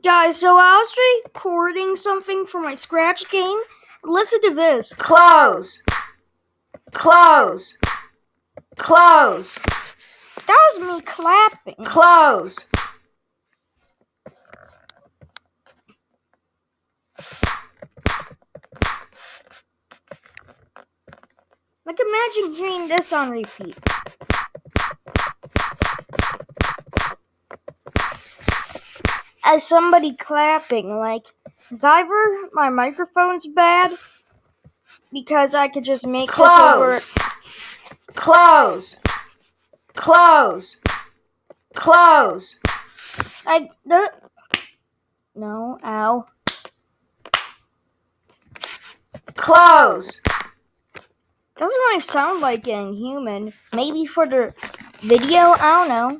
Guys, so I was recording something for my Scratch game. Listen to this. Close. Close. Close. That was me clapping. Close. Like, imagine hearing this on repeat. As somebody clapping, like, is either my microphone's bad, because I could just make this over. Close. Close. Close. No, ow. Close. Doesn't really sound like an human. Maybe for the video, I don't know.